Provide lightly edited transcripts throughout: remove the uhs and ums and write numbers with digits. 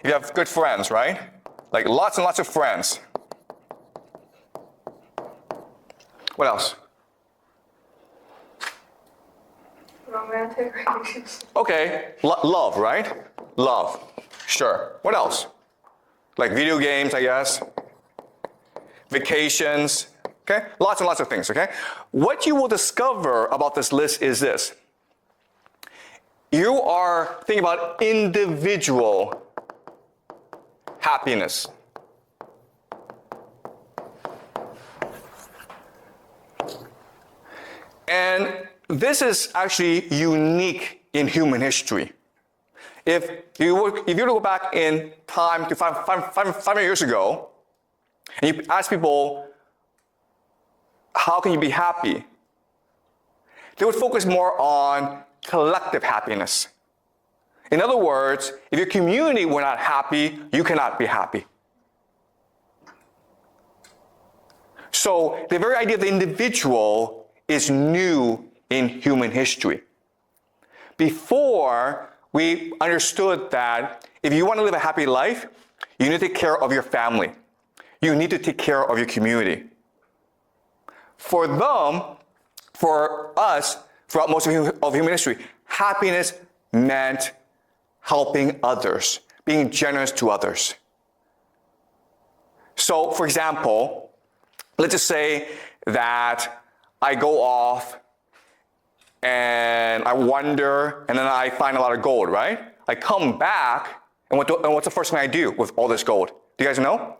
if you have good friends, right? Like lots and lots of friends. What else? Romantic relationships. Okay, love, right? Love, sure. What else? Like video games, I guess. Vacations, okay? Lots and lots of things, okay? What you will discover about this list is this. You are thinking about individual happiness. And this is actually unique in human history. If you were to go back in time to 500 years ago, and you ask people, how can you be happy? They would focus more on collective happiness. In other words, if your community were not happy, you cannot be happy. So the very idea of the individual is new in human history. Before, we understood that if you want to live a happy life, you need to take care of your family. You need to take care of your community. For them, for us, throughout most of human history, happiness meant helping others, being generous to others. So, for example, let's just say that I go off and I wander, and then I find a lot of gold, right? I come back, and what's the first thing I do with all this gold? Do you guys know?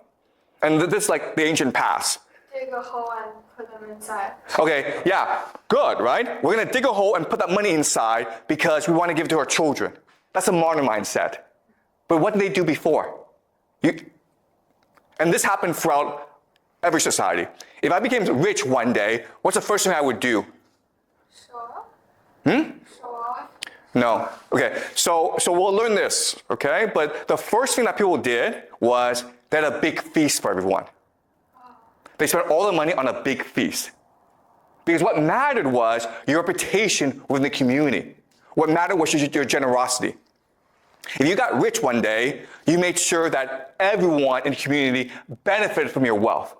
And this is like the ancient past. Dig a hole and put them inside. Okay, yeah, good, right? We're gonna dig a hole and put that money inside because we want to give it to our children. That's a modern mindset. But what did they do before? And this happened throughout every society. If I became rich one day, what's the first thing I would do? Show off? Show off? No. Okay, so we'll learn this, okay? But the first thing that people did was they had a big feast for everyone. They spent all the money on a big feast. Because what mattered was your reputation within the community. What mattered was your generosity. If you got rich one day, you made sure that everyone in the community benefited from your wealth,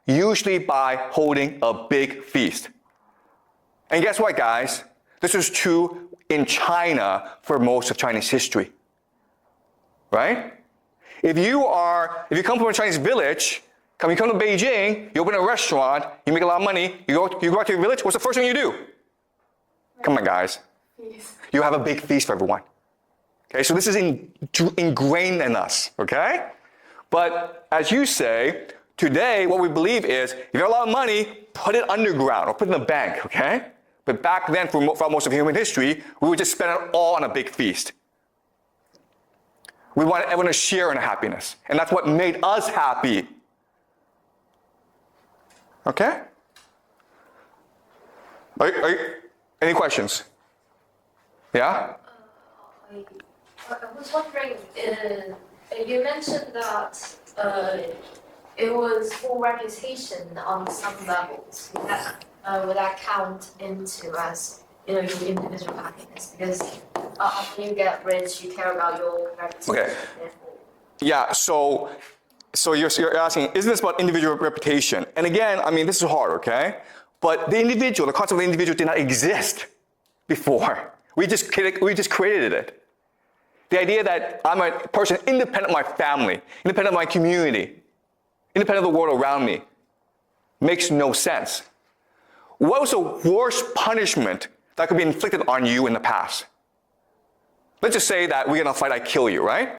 usually by holding a big feast. And guess what, guys? This was true in China for most of Chinese history, right? If you come from a Chinese village, you come to Beijing, you open a restaurant, you make a lot of money, you go out to your village, what's the first thing you do? Come on, guys. Feast. You have a big feast for everyone. Okay, so this is ingrained in us, okay? But as you say, today what we believe is, if you have a lot of money, put it underground or put it in the bank, okay? But back then, for most of human history, we would just spend it all on a big feast. We wanted everyone to share in happiness, and that's what made us happy. Okay? Any questions? Yeah? I was wondering, you mentioned that it was for reputation on some levels. Would that count into as your individual happiness? Because after you get rich, you care about your reputation. Okay. Yeah. So you're asking, isn't this about individual reputation? And again, I mean, this is hard, okay? But the concept of the individual did not exist before. We just created it. The idea that I'm a person independent of my family, independent of my community, independent of the world around me, makes no sense. What was the worst punishment that could be inflicted on you in the past? Let's just say that we're in a fight, I kill you, right?